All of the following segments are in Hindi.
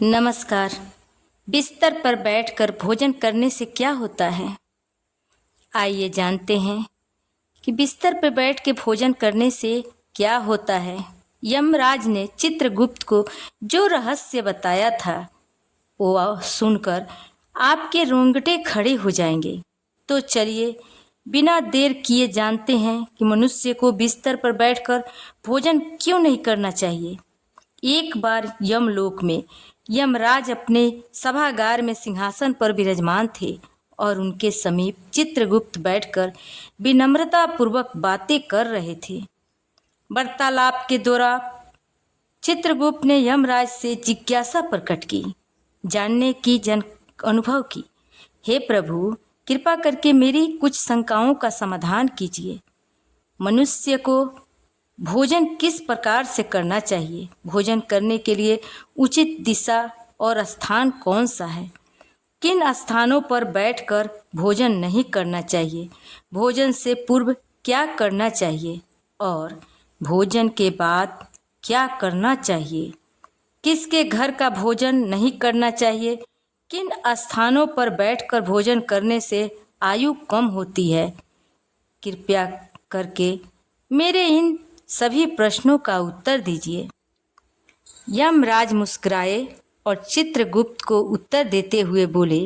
नमस्कार। बिस्तर पर बैठकर भोजन करने से क्या होता है? आइए जानते हैं कि बिस्तर पर बैठ के भोजन करने से क्या होता है। यमराज ने चित्रगुप्त को जो रहस्य बताया था वो सुनकर आपके रोंगटे खड़े हो जाएंगे। तो चलिए बिना देर किए जानते हैं कि मनुष्य को बिस्तर पर बैठकर भोजन क्यों नहीं करना चाहिए। एक बार यमलोक में यमराज अपने सभागार में सिंहासन पर विराजमान थे और उनके समीप चित्रगुप्त बैठकर विनम्रता पूर्वक बातें कर रहे थे। वार्तालाप के दौरान चित्रगुप्त ने यमराज से जिज्ञासा प्रकट की, जानने की अनुभव की। हे प्रभु, कृपा करके मेरी कुछ शंकाओं का समाधान कीजिए। मनुष्य को भोजन किस प्रकार से करना चाहिए? भोजन करने के लिए उचित दिशा और स्थान कौन सा है? किन स्थानों पर बैठकर भोजन नहीं करना चाहिए? भोजन से पूर्व क्या करना चाहिए और भोजन के बाद क्या करना चाहिए? किसके घर का भोजन नहीं करना चाहिए? किन स्थानों पर बैठकर भोजन करने से आयु कम होती है? कृपया करके मेरे इन सभी प्रश्नों का उत्तर दीजिए। यमराज मुस्कुराए और चित्रगुप्त को उत्तर देते हुए बोले,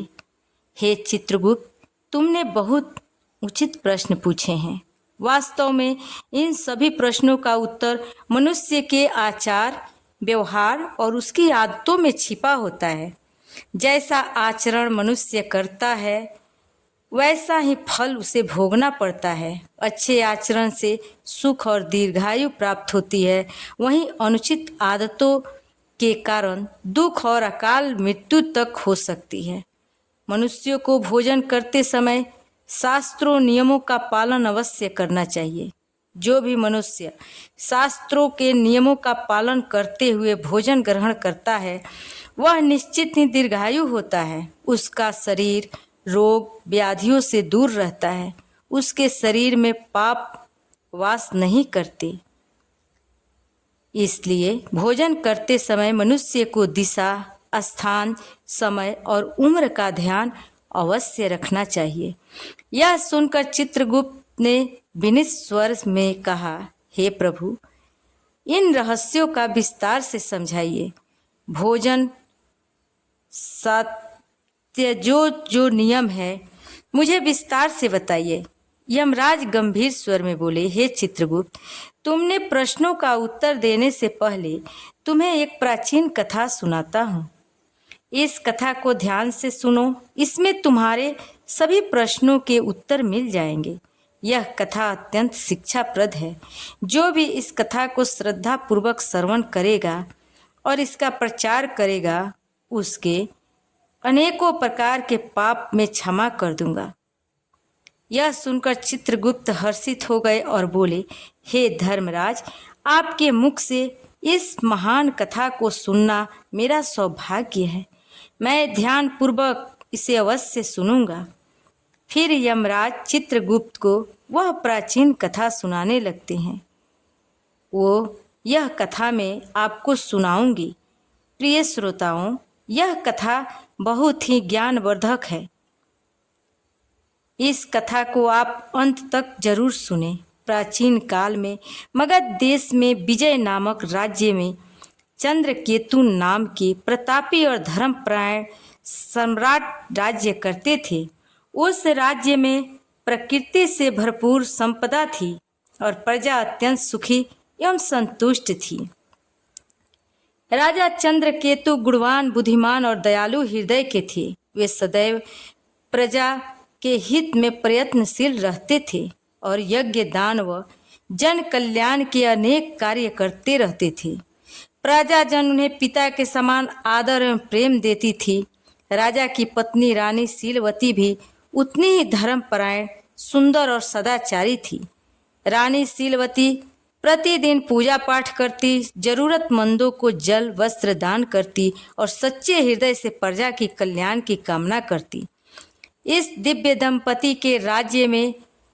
हे चित्रगुप्त, तुमने बहुत उचित प्रश्न पूछे हैं। वास्तव में इन सभी प्रश्नों का उत्तर मनुष्य के आचार व्यवहार और उसकी आदतों में छिपा होता है। जैसा आचरण मनुष्य करता है वैसा ही फल उसे भोगना पड़ता है। अच्छे आचरण से सुख और दीर्घायु प्राप्त होती है, वहीं अनुचित आदतों के कारण दुख और अकाल मृत्यु तक हो सकती है। मनुष्यों को भोजन करते समय शास्त्रों नियमों का पालन अवश्य करना चाहिए। जो भी मनुष्य शास्त्रों के नियमों का पालन करते हुए भोजन ग्रहण करता है वह निश्चित ही दीर्घायु होता है। उसका शरीर रोग व्याधियों से दूर रहता है। उसके शरीर में पाप वास नहीं करते। इसलिए भोजन करते समय मनुष्य को दिशा, स्थान, समय और उम्र का ध्यान अवश्य रखना चाहिए। यह सुनकर चित्रगुप्त ने विनीत स्वर में कहा, हे प्रभु, इन रहस्यों का विस्तार से समझाइए। भोजन सत्य जो नियम है मुझे विस्तार से बताइए। यमराज गंभीर स्वर में बोले, हे चित्रगुप्त, तुमने प्रश्नों का उत्तर देने से पहले तुम्हें एक प्राचीन कथा सुनाता हूँ। इस कथा को ध्यान से सुनो, इसमें तुम्हारे सभी प्रश्नों के उत्तर मिल जाएंगे। यह कथा अत्यंत शिक्षाप्रद है। जो भी इस कथा को श्रद्धा पूर्वक श्रवण करेगा और इसका प्रचार करेगा उसके अनेकों प्रकार के पाप में क्षमा कर दूंगा। यह सुनकर चित्रगुप्त हर्षित हो गए और बोले, हे धर्मराज, आपके मुख से इस महान कथा को सुनना मेरा सौभाग्य है। मैं ध्यान पूर्वक इसे अवश्य सुनूंगा। फिर यमराज चित्रगुप्त को वह प्राचीन कथा सुनाने लगते हैं। यह कथा मैं आपको सुनाऊंगी। प्रिय श्रोताओं, यह कथा बहुत ही ज्ञानवर्धक है। इस कथा को आप अंत तक जरूर सुने। प्राचीन काल में मगध देश में विजय नामक राज्य में चंद्रकेतु नाम के प्रतापी और धर्मपरायण सम्राट राज्य करते थे। उस राज्य में प्रकृति से भरपूर संपदा थी और प्रजा अत्यंत सुखी एवं संतुष्ट थी। राजा चंद्रकेतु गुणवान, बुद्धिमान और दयालु हृदय के थे। वे सदैव प्रजा के हित में प्रयत्नशील रहते थे और यज्ञ, दान व जन कल्याण के अनेक कार्य करते रहते थे। प्रजाजन उन्हें पिता के समान आदर एवं प्रेम देती थी। राजा की पत्नी रानी शीलवती भी उतनी ही धर्मपरायण, सुंदर और सदाचारी थी। रानी शीलवती प्रतिदिन पूजा पाठ करती, जरूरतमंदों को जल वस्त्र दान करती और सच्चे हृदय से प्रजा की कल्याण की कामना करती। इस दिव्य दंपति के राज्य में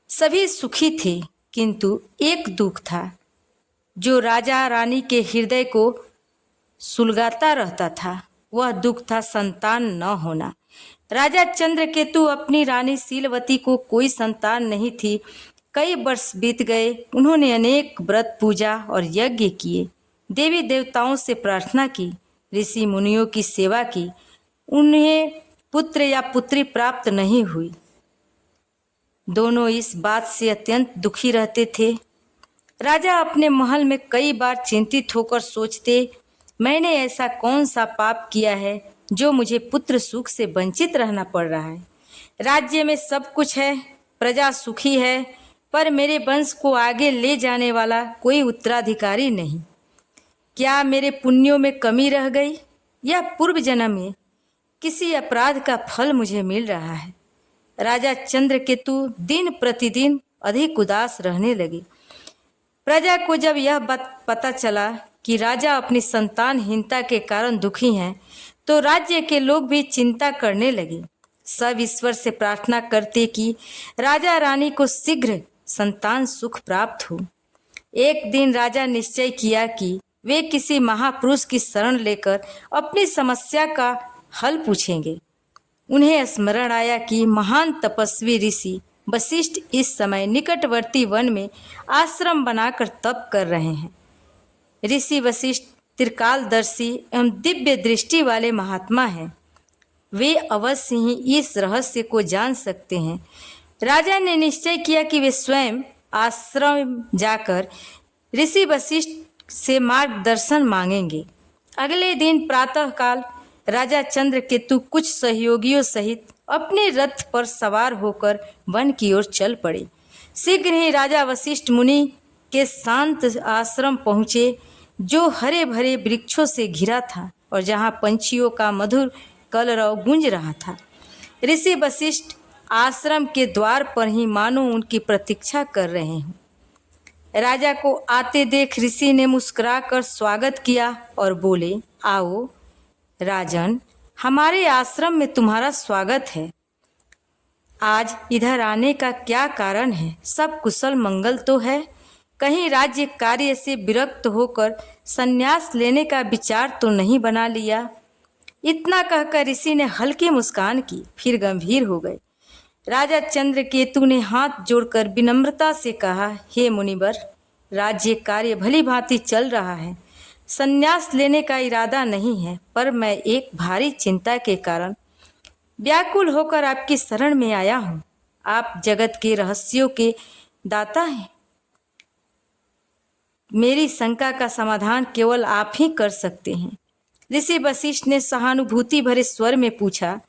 सभी सुखी थे, किंतु एक दुख था जो राजा रानी के हृदय को सुलगाता रहता था। वह दुख था संतान न होना। राजा चंद्रकेतु अपनी रानी शीलवती को कोई संतान नहीं थी। कई वर्ष बीत गए। उन्होंने अनेक व्रत पूजा और यज्ञ किए, देवी देवताओं से प्रार्थना की, ऋषि मुनियों की सेवा की। उन्हें पुत्र या पुत्री प्राप्त नहीं हुई। दोनों इस बात से अत्यंत दुखी रहते थे। राजा अपने महल में कई बार चिंतित होकर सोचते, मैंने ऐसा कौन सा पाप किया है जो मुझे पुत्र सुख से वंचित रहना पड़ रहा है। राज्य में सब कुछ है, प्रजा सुखी है, पर मेरे वंश को आगे ले जाने वाला कोई उत्तराधिकारी नहीं। क्या मेरे पुण्यों में कमी रह गई या पूर्व जन्म में किसी अपराध का फल मुझे मिल रहा है। राजा चंद्रकेतु दिन प्रतिदिन अधिक उदास रहने लगे। प्रजा को जब यह बात पता चला कि राजा अपनी संतानहीनता के कारण दुखी हैं, तो राज्य के लोग भी चिंता करने लगे। सब ईश्वर से प्रार्थना करते कि राजा रानी को शीघ्र संतान सुख प्राप्त हो। एक दिन राजा निश्चय किया कि वे किसी महापुरुष की शरण लेकर अपनी समस्या का हल पूछेंगे। उन्हें स्मरण आया कि महान तपस्वी ऋषि वशिष्ठ इस समय निकटवर्ती वन में आश्रम बनाकर तप कर रहे हैं। ऋषि वशिष्ठ त्रिकालदर्शी एवं दिव्य दृष्टि वाले महात्मा हैं। वे अवश्य ही इस रहस्य को जान सकते हैं। राजा ने निश्चय किया कि वे स्वयं आश्रम जाकर ऋषि वशिष्ठ से मार्गदर्शन मांगेंगे। अगले दिन प्रातःकाल राजा चंद्रकेतु कुछ सहयोगियों सहित अपने रथ पर सवार होकर वन की ओर चल पड़े। शीघ्र ही राजा वशिष्ठ मुनि के शांत आश्रम पहुँचे, जो हरे भरे वृक्षों से घिरा था और जहाँ पंछियों का मधुर कलरव गूंज रहा था। ऋषि वशिष्ठ आश्रम के द्वार पर ही मानो उनकी प्रतीक्षा कर रहे हों। राजा को आते देख ऋषि ने मुस्कुराकर स्वागत किया और बोले, आओ राजन, हमारे आश्रम में तुम्हारा स्वागत है। आज इधर आने का क्या कारण है? सब कुशल मंगल तो है? कहीं राज्य कार्य से विरक्त होकर संन्यास लेने का विचार तो नहीं बना लिया? इतना कहकर ऋषि ने हल्की मुस्कान की, फिर गंभीर हो गए। राजा चंद्रकेतु ने हाथ जोड़कर विनम्रता से कहा, हे मुनिवर, राज्य कार्य भली भांति चल रहा है। संन्यास लेने का इरादा नहीं है, पर मैं एक भारी चिंता के कारण व्याकुल होकर आपकी शरण में आया हूँ। आप जगत के रहस्यों के दाता हैं। मेरी शंका का समाधान केवल आप ही कर सकते हैं। ऋषि वशिष्ठ ने सहानुभूति भरे स्वर में पूछा,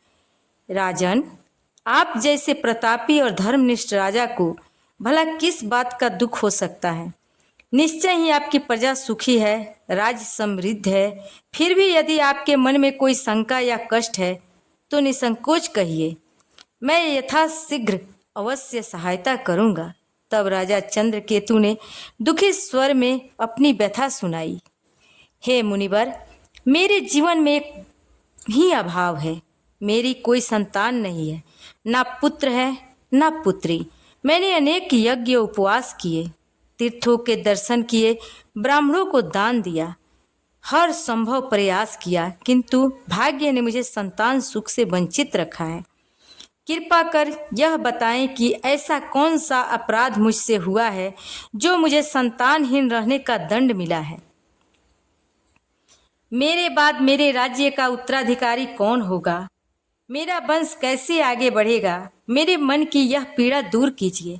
राजन, आप जैसे प्रतापी और धर्मनिष्ठ राजा को भला किस बात का दुख हो सकता है? निश्चय ही आपकी प्रजा सुखी है, राज्य समृद्ध है। फिर भी यदि आपके मन में कोई शंका या कष्ट है तो निसंकोच कहिए, मैं यथाशीघ्र अवश्य सहायता करूंगा। तब राजा चंद्रकेतु ने दुखी स्वर में अपनी व्यथा सुनाई। हे मुनिवर, मेरे जीवन में एक ही अभाव है। मेरी कोई संतान नहीं है, ना पुत्र है ना पुत्री। मैंने अनेक यज्ञ उपवास किए, तीर्थों के दर्शन किए, ब्राह्मणों को दान दिया, हर संभव प्रयास किया, किंतु भाग्य ने मुझे संतान सुख से वंचित रखा है। कृपा कर यह बताएं कि ऐसा कौन सा अपराध मुझसे हुआ है जो मुझे संतानहीन रहने का दंड मिला है। मेरे बाद मेरे राज्य का उत्तराधिकारी कौन होगा? मेरा वंश कैसे आगे बढ़ेगा? मेरे मन की यह पीड़ा दूर कीजिए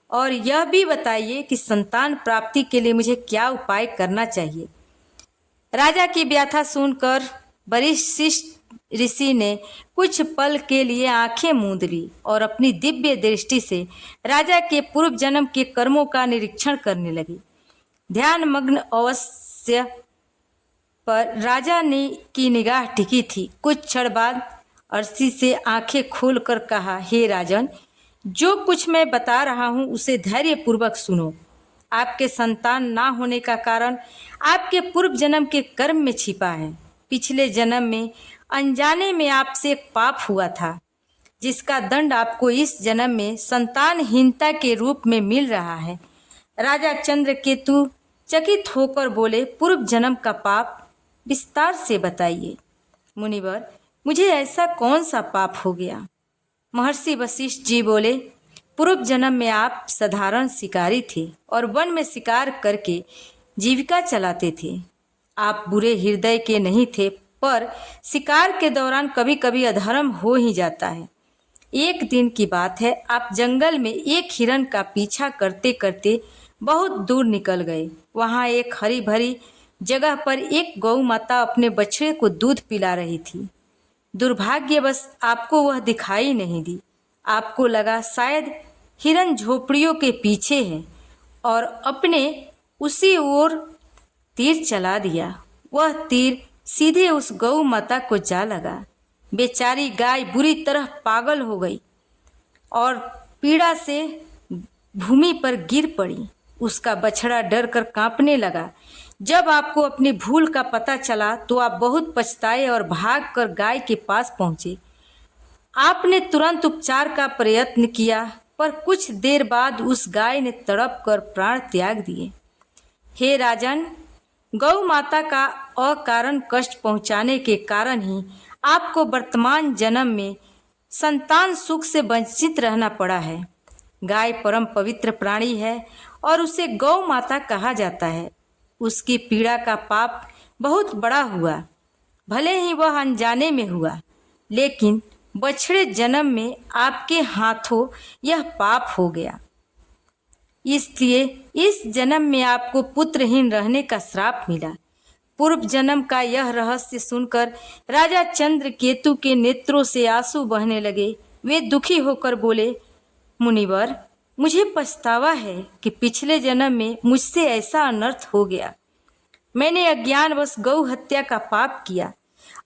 और यह भी बताइए कि संतान प्राप्ति के लिए मुझे क्या उपाय करना चाहिए। राजा की व्यथा सुनकर वशिष्ठ ऋषि ने कुछ पल के लिए आंखें मूंद ली और अपनी दिव्य दृष्टि से राजा के पूर्व जन्म के कर्मों का निरीक्षण करने लगे। ध्यान मग्न अवस्था पर राजा ने की निगाह टिकी थी। कुछ क्षण बाद अर्शी से आंखें खोलकर कहा, हे राजन, जो कुछ मैं बता रहा हूँ उसे धैर्यपूर्वक सुनो। आपके संतान ना होने का कारण आपके पूर्व जन्म के कर्म में छिपा है। पिछले जन्म में अनजाने में आपसे एक पाप हुआ था, जिसका दंड आपको इस जन्म में संतानहीनता के रूप में मिल रहा है। राजा चंद्रकेतु चकित होकर बोले, पूर्व जन्म का पाप विस्तार से बताइए। मुनिवर, मुझे ऐसा कौन सा पाप हो गया? महर्षि वशिष्ठ जी बोले, पूर्व जन्म में आप साधारण शिकारी थे और वन में शिकार करके जीविका चलाते थे। आप बुरे हृदय के नहीं थे, पर शिकार के दौरान कभी कभी अधर्म हो ही जाता है। एक दिन की बात है, आप जंगल में एक हिरण का पीछा करते करते बहुत दूर निकल गए। वहाँ एक हरी भरी जगह पर एक गौ माता अपने बछड़े को दूध पिला रही थी। दुर्भाग्यवश आपको वह दिखाई नहीं दी। आपको लगा शायद हिरण झोपड़ियों के पीछे है और अपने उसी ओर तीर चला दिया। वह तीर सीधे उस गौ माता को जा लगा। बेचारी गाय बुरी तरह पागल हो गई और पीड़ा से भूमि पर गिर पड़ी। उसका बछड़ा डर कर कांपने लगा। जब आपको अपनी भूल का पता चला तो आप बहुत पछताए और भागकर गाय के पास पहुंचे। आपने तुरंत उपचार का प्रयत्न किया, पर कुछ देर बाद उस गाय ने तड़प कर प्राण त्याग दिए। हे राजन, गौ माता का अकारण कष्ट पहुंचाने के कारण ही आपको वर्तमान जन्म में संतान सुख से वंचित रहना पड़ा है। गाय परम पवित्र प्राणी है और उसे गौ माता कहा जाता है। उसकी पीड़ा का पाप बहुत बड़ा हुआ, भले ही वह अनजाने में हुआ, लेकिन बछड़े जन्म में आपके हाथों यह पाप हो गया। इसलिए इस जन्म में आपको पुत्रहीन रहने का श्राप मिला। पूर्व जन्म का यह रहस्य सुनकर राजा चंद्रकेतु के नेत्रों से आंसू बहने लगे। वे दुखी होकर बोले, मुनिवर, मुझे पछतावा है कि पिछले जन्म में मुझसे ऐसा अनर्थ हो गया। मैंने अज्ञानवश गौ हत्या का पाप किया।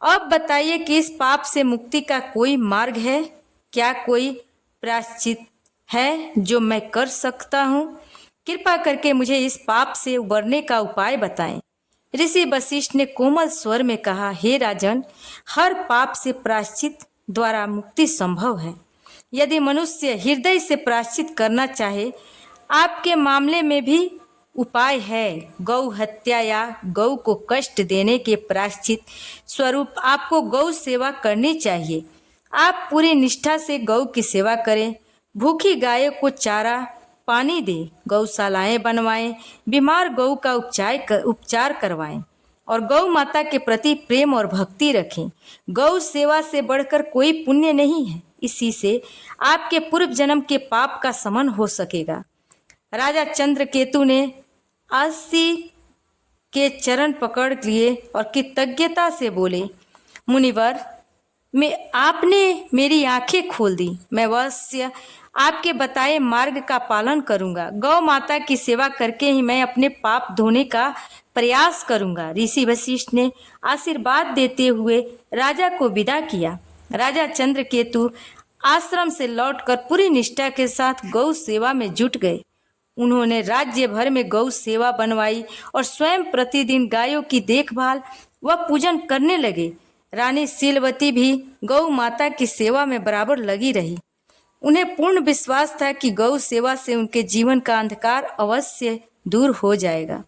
अब बताइए कि इस पाप से मुक्ति का कोई मार्ग है? क्या कोई प्रायश्चित है जो मैं कर सकता हूँ? कृपा करके मुझे इस पाप से उबरने का उपाय बताएं। ऋषि वशिष्ठ ने कोमल स्वर में कहा, हे राजन, हर पाप से प्रायश्चित द्वारा मुक्ति संभव है। यदि मनुष्य हृदय से प्रायश्चित करना चाहे, आपके मामले में भी उपाय है। गौ हत्या या गौ को कष्ट देने के प्रायश्चित स्वरूप आपको गौ सेवा करनी चाहिए। आप पूरी निष्ठा से गौ की सेवा करें। भूखी गायों को चारा पानी दें, गौशालाएं बनवाएं, बीमार गौ का उपचार करवाएं और गौ माता के प्रति प्रेम और भक्ति रखें। गौ सेवा से बढ़कर कोई पुण्य नहीं है। इसी से आपके पूर्व जन्म के पाप का शमन हो सकेगा। राजा चंद्रकेतु ने अस्सी के चरण पकड़ लिए और कृतज्ञता से बोले, मुनिवर, आपने मेरी आंखें खोल दी। मैं अवश्य आपके बताए मार्ग का पालन करूंगा। गौ माता की सेवा करके ही मैं अपने पाप धोने का प्रयास करूंगा। ऋषि वशिष्ठ ने आशीर्वाद देते हुए राजा को विदा किया। राजा चंद्रकेतु आश्रम से लौटकर पूरी निष्ठा के साथ गौ सेवा में जुट गए। उन्होंने राज्य भर में गौ सेवा बनवाई और स्वयं प्रतिदिन गायों की देखभाल व पूजन करने लगे। रानी शीलवती भी गौ माता की सेवा में बराबर लगी रही। उन्हें पूर्ण विश्वास था कि गौ सेवा से उनके जीवन का अंधकार अवश्य दूर हो जाएगा।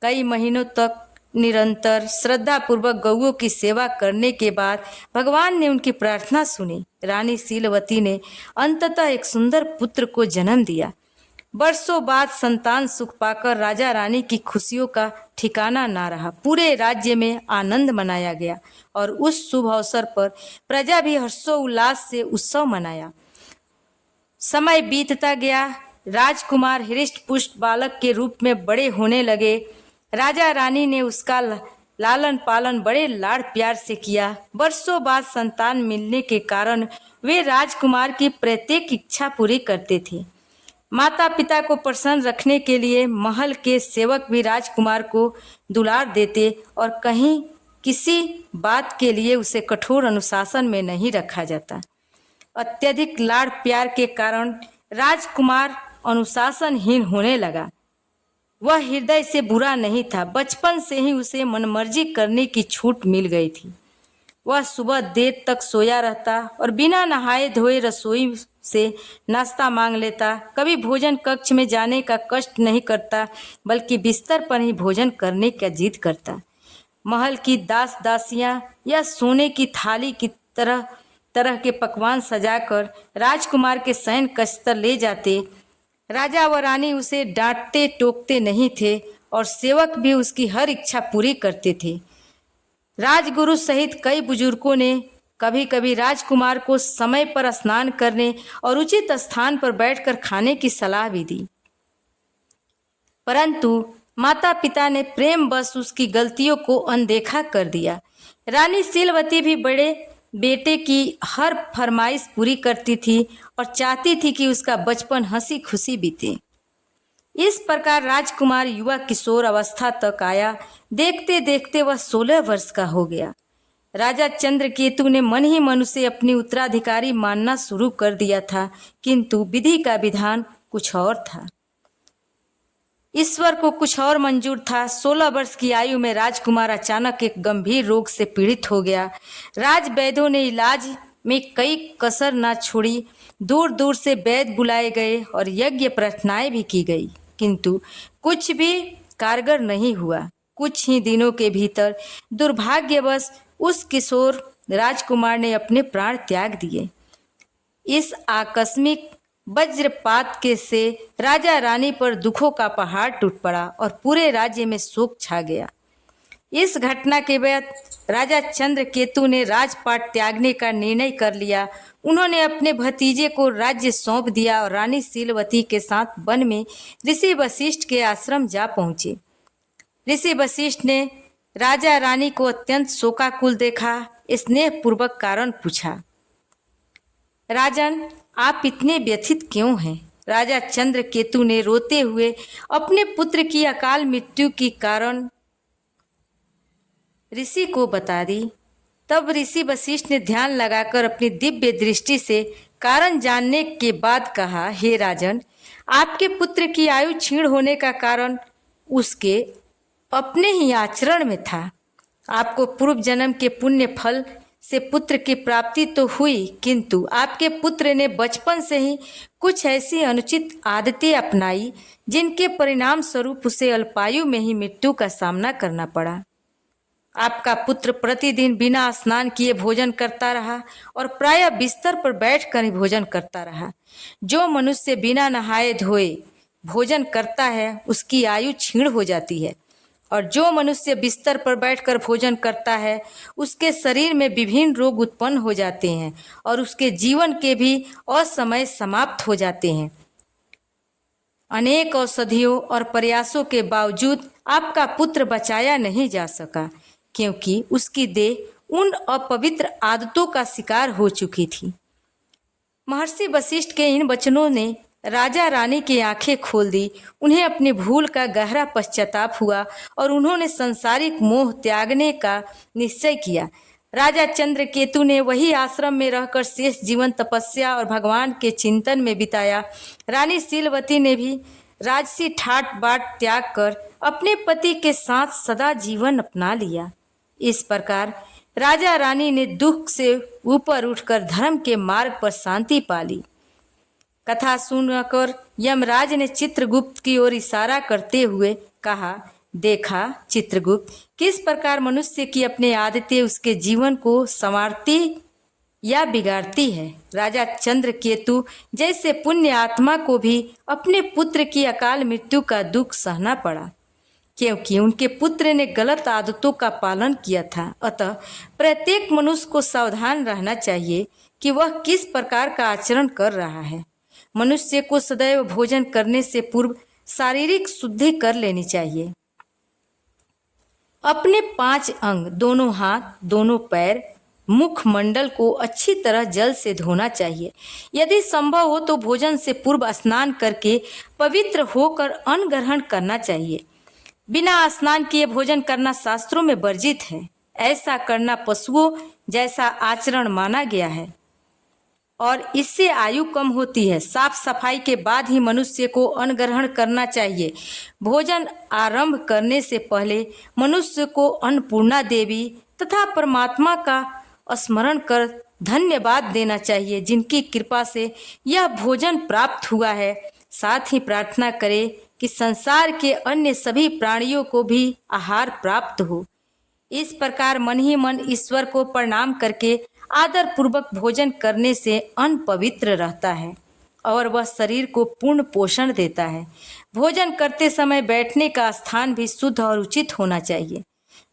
कई महीनों तक निरंतर श्रद्धापूर्वक गौओं की सेवा करने के बाद भगवान ने उनकी प्रार्थना सुनी। रानी शीलवती ने अंततः एक सुंदर पुत्र को जन्म दिया। वर्षों बाद संतान सुख पाकर राजा रानी की खुशियों का ठिकाना ना रहा। पूरे राज्य में आनंद मनाया गया और उस शुभ अवसर पर प्रजा भी हर्षोल्लास से उत्सव मनाया। समय बीतता गया। राजकुमार हृष्ट पुष्ट बालक के रूप में बड़े होने लगे। राजा रानी ने उसका लालन पालन बड़े लाड़ प्यार से किया। वर्षों बाद संतान मिलने के कारण वे राजकुमार की प्रत्येक इच्छा पूरी करते थे। माता पिता को प्रसन्न रखने के लिए महल के सेवक भी राजकुमार को दुलार देते और कहीं किसी बात के लिए उसे कठोर अनुशासन में नहीं रखा जाता। अत्यधिक लाड़ प्यार के कारण राजकुमार अनुशासनहीन होने लगा। वह हृदय से बुरा नहीं था। बचपन से ही उसे मनमर्जी करने की छूट मिल गई थी। वह सुबह देर तक सोया रहता और बिना नहाए धोए रसोई से नाश्ता मांग लेता। कभी भोजन कक्ष में जाने का कष्ट नहीं करता, बल्कि बिस्तर पर ही भोजन करने का जिद करता। महल की दास दासियां या सोने की थाली की तरह तरह के पकवान सजाकर राजकुमार के शयन कक्ष तक ले जाते। राजा व रानी उसे डांटते टोकते नहीं थे और सेवक भी उसकी हर इच्छा पूरी करते थे। राजगुरु सहित कई बुजुर्गों ने कभी कभी राजकुमार को समय पर स्नान करने और उचित स्थान पर बैठकर खाने की सलाह भी दी, परंतु माता पिता ने प्रेम बस उसकी गलतियों को अनदेखा कर दिया। रानी शीलवती भी बड़े बेटे की हर फरमाइश पूरी करती थी और चाहती थी कि उसका बचपन हंसी खुशी बीते। इस प्रकार राजकुमार युवा किशोर अवस्था तक आया। देखते देखते वह 16 वर्ष का हो गया। राजा चंद्रकेतु ने मन ही मन उसे अपनी उत्तराधिकारी मानना शुरू कर दिया था, किंतु विधि का विधान कुछ और था। ईश्वर को कुछ और मंजूर था। 16 वर्ष की आयु में राजकुमार अचानक एक गंभीर रोग से पीड़ित हो गया। राज वैद्यों ने इलाज में कई कसर न छोड़ी। दूर दूर से वैद्य बुलाए गए और यज्ञ प्रार्थनाएं भी की गई, किंतु कुछ भी कारगर नहीं हुआ। कुछ ही दिनों के भीतर दुर्भाग्यवश उस किशोर राजकुमार ने अपने प्राण त्याग दिए। इस आकस्मिक वज्रपात के से राजा रानी पर दुखों का पहाड़ टूट पड़ा और पूरे राज्य में शोक छा गया। इस घटना के बाद राजा चंद्रकेतु ने राजपाट त्यागने का निर्णय कर लिया। उन्होंने अपने भतीजे को राज्य सौंप दिया और रानी शीलवती के साथ वन में ऋषि वशिष्ठ के आश्रम जा पहुंचे। ऋषि वशिष्ठ ने राजा रानी को अत्यंत शोकाकुल देखा। स्नेहपूर्वक कारण पूछा, राजन, आप इतने व्यथित क्यों हैं? राजा चंद्रकेतु ने रोते हुए अपने पुत्र की अकाल मृत्यु की कारण ऋषि को बता दी। तब ऋषि वशिष्ठ ने ध्यान लगाकर अपनी दिव्य दृष्टि से कारण जानने के बाद कहा, हे राजन, आपके पुत्र की आयु क्षीण होने का कारण उसके अपने ही आचरण में था। आपको पूर्व जन्म के पुण्य फल से पुत्र की प्राप्ति तो हुई, किंतु आपके पुत्र ने बचपन से ही कुछ ऐसी अनुचित आदतें अपनाई जिनके परिणाम स्वरूप उसे अल्पायु में ही मृत्यु का सामना करना पड़ा। आपका पुत्र प्रतिदिन बिना स्नान किए भोजन करता रहा और प्रायः बिस्तर पर बैठकर ही भोजन करता रहा। जो मनुष्य बिना नहाए धोए भोजन करता है उसकी आयु क्षीण हो जाती है, और जो मनुष्य बिस्तर पर बैठकर भोजन करता है उसके शरीर में विभिन्न रोग उत्पन्न हो जाते हैं और उसके जीवन के भी असमय समाप्त हो जाते हैं। अनेक औषधियों और प्रयासों के बावजूद आपका पुत्र बचाया नहीं जा सका, क्योंकि उसकी देह उन अपवित्र आदतों का शिकार हो चुकी थी। महर्षि वशिष्ठ के इन वचनों ने राजा रानी की आंखें खोल दी। उन्हें अपनी भूल का गहरा पश्चाताप हुआ और उन्होंने सांसारिक मोह त्यागने का निश्चय किया। राजा चंद्रकेतु ने वही आश्रम में रहकर शेष जीवन तपस्या और भगवान के चिंतन में बिताया। रानी शीलवती ने भी राजसी ठाट बाट त्याग कर अपने पति के साथ सदा जीवन अपना लिया। इस प्रकार राजा रानी ने दुख से ऊपर उठकर धर्म के मार्ग पर शांति पा ली। कथा सुनकर यमराज ने चित्रगुप्त की ओर इशारा करते हुए कहा, देखा चित्रगुप्त, किस प्रकार मनुष्य की अपनी आदतें उसके जीवन को संवारती या बिगाड़ती है। राजा चंद्रकेतु जैसे पुण्य आत्मा को भी अपने पुत्र की अकाल मृत्यु का दुख सहना पड़ा, क्योंकि उनके पुत्र ने गलत आदतों का पालन किया था। अतः प्रत्येक मनुष्य को सावधान रहना चाहिए कि वह किस प्रकार का आचरण कर रहा है। मनुष्य को सदैव भोजन करने से पूर्व शारीरिक शुद्धि कर लेनी चाहिए। अपने 5 अंग, दोनों हाथ, दोनों पैर, मुखमंडल को अच्छी तरह जल से धोना चाहिए। यदि संभव हो तो भोजन से पूर्व स्नान करके पवित्र होकर अन्न ग्रहण करना चाहिए। बिना स्नान किए भोजन करना शास्त्रों में वर्जित है। ऐसा करना पशुओं जैसा आचरण माना गया है और इससे आयु कम होती है। साफ सफाई के बाद ही मनुष्य को अन्न ग्रहण करना चाहिए। भोजन आरंभ करने से पहले मनुष्य को अन्नपूर्णा देवी तथा परमात्मा का स्मरण कर धन्यवाद देना चाहिए, जिनकी कृपा से यह भोजन प्राप्त हुआ है। साथ ही प्रार्थना करें कि संसार के अन्य सभी प्राणियों को भी आहार प्राप्त हो। इस प्रकार मन ही मन ईश्वर को प्रणाम करके आदर पूर्वक भोजन करने से अन्न पवित्र रहता है और वह शरीर को पूर्ण पोषण देता है। भोजन करते समय बैठने का स्थान भी शुद्ध और उचित होना चाहिए।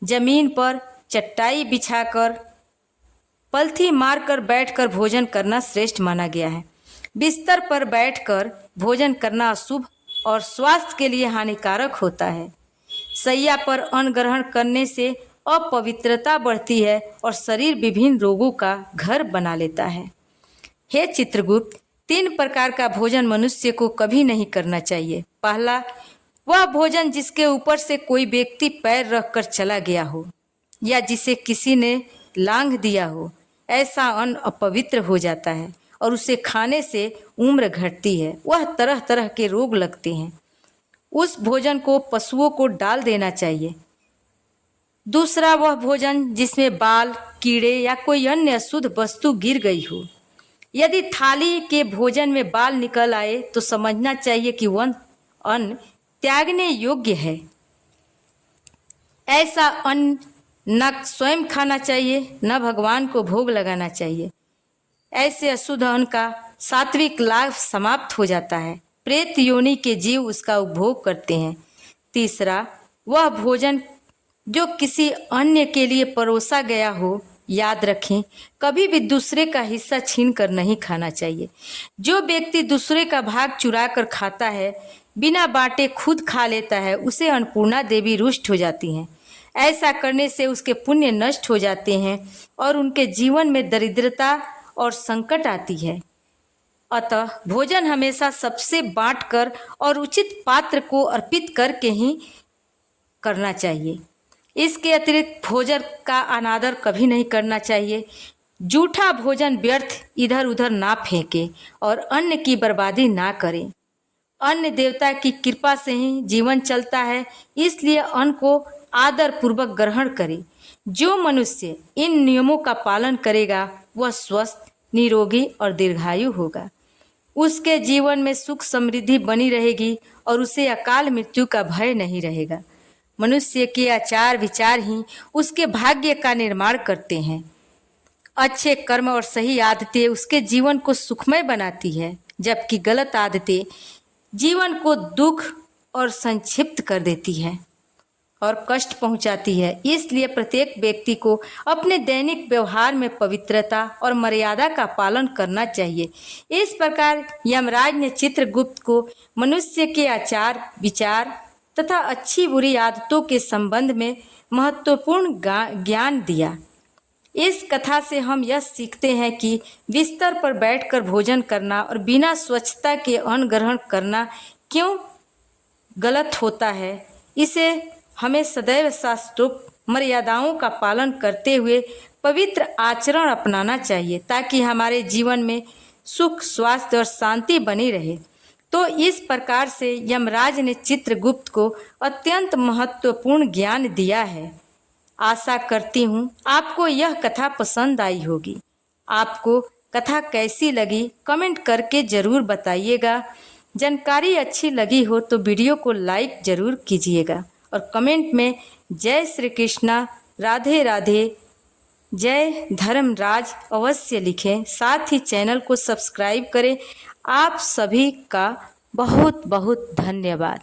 जमीन पर चटाई बिछाकर पलथी मारकर बैठकर भोजन करना श्रेष्ठ माना गया है। बिस्तर पर बैठकर भोजन करना अशुभ और स्वास्थ्य के लिए हानिकारक होता है। शैया पर अन्न ग्रहण करने से अपवित्रता बढ़ती है और शरीर विभिन्न रोगों का घर बना लेता है। हे चित्रगुप्त, 3 प्रकार का भोजन मनुष्य को कभी नहीं करना चाहिए। पहला, वह भोजन जिसके ऊपर से कोई व्यक्ति पैर रखकर चला गया हो या जिसे किसी ने लांघ दिया हो, ऐसा अन्न अपवित्र हो जाता है और उसे खाने से उम्र घटती है, वह तरह तरह के रोग लगते हैं। उस भोजन को पशुओं को डाल देना चाहिए। दूसरा, वह भोजन जिसमें बाल, कीड़े या कोई अन्य अशुद्ध वस्तु गिर गई हो। यदि थाली के भोजन में बाल निकल आए तो समझना चाहिए कि वह अन्न त्यागने योग्य है। ऐसा अन्न न स्वयं खाना चाहिए, न भगवान को भोग लगाना चाहिए। ऐसे अशुद्ध अन्न का सात्विक लाभ समाप्त हो जाता है। प्रेत योनि के जीव उसका उपभोग करते हैं। तीसरा, वह भोजन जो किसी अन्य के लिए परोसा गया हो। याद रखें, कभी भी दूसरे का हिस्सा छीन कर नहीं खाना चाहिए। जो व्यक्ति दूसरे का भाग चुरा कर खाता है, बिना बांटे खुद खा लेता है, उसे अन्नपूर्णा देवी रुष्ट हो जाती हैं। ऐसा करने से उसके पुण्य नष्ट हो जाते हैं और उनके जीवन में दरिद्रता और संकट आती है। अतः भोजन हमेशा सबसे बांटकर और उचित पात्र को अर्पित करके ही करना चाहिए। इसके अतिरिक्त भोजन का अनादर कभी नहीं करना चाहिए। जूठा भोजन व्यर्थ इधर उधर ना फेंके और अन्न की बर्बादी ना करें। अन्न देवता की कृपा से ही जीवन चलता है, इसलिए अन्न को आदर पूर्वक ग्रहण करें। जो मनुष्य इन नियमों का पालन करेगा वह स्वस्थ, निरोगी और दीर्घायु होगा। उसके जीवन में सुख समृद्धि बनी रहेगी और उसे अकाल मृत्यु का भय नहीं रहेगा। मनुष्य के आचार विचार ही उसके भाग्य का निर्माण करते हैं। अच्छे कर्म और सही आदतें उसके जीवन को सुखमय बनाती है, जबकि गलत आदतें जीवन को दुख और संक्षिप्त कर देती है और कष्ट पहुंचाती है। इसलिए प्रत्येक व्यक्ति को अपने दैनिक व्यवहार में पवित्रता और मर्यादा का पालन करना चाहिए। इस प्रकार यमराज ने चित्रगुप्त को मनुष्य के आचार विचार तथा अच्छी बुरी आदतों के संबंध में महत्वपूर्ण ज्ञान दिया। इस कथा से हम यह सीखते हैं कि बिस्तर पर बैठकर भोजन करना और बिना स्वच्छता के अन्न ग्रहण करना क्यों गलत होता है। इसे हमें सदैव शास्त्रोक्त मर्यादाओं का पालन करते हुए पवित्र आचरण अपनाना चाहिए, ताकि हमारे जीवन में सुख, स्वास्थ्य और शांति बनी रहे। तो इस प्रकार से यमराज ने चित्रगुप्त को अत्यंत महत्वपूर्ण ज्ञान दिया है। आशा करती हूँ आपको यह कथा पसंद आई होगी। आपको कथा कैसी लगी कमेंट करके ज़रूर बताइएगा। जानकारी अच्छी लगी हो तो वीडियो को लाइक ज़रूर कीजिएगा और कमेंट में जय श्री कृष्णा, राधे राधे, जय धर्मराज अवश्य लिखें। साथ ही चैनल को सब्सक्राइब करें। आप सभी का बहुत बहुत धन्यवाद।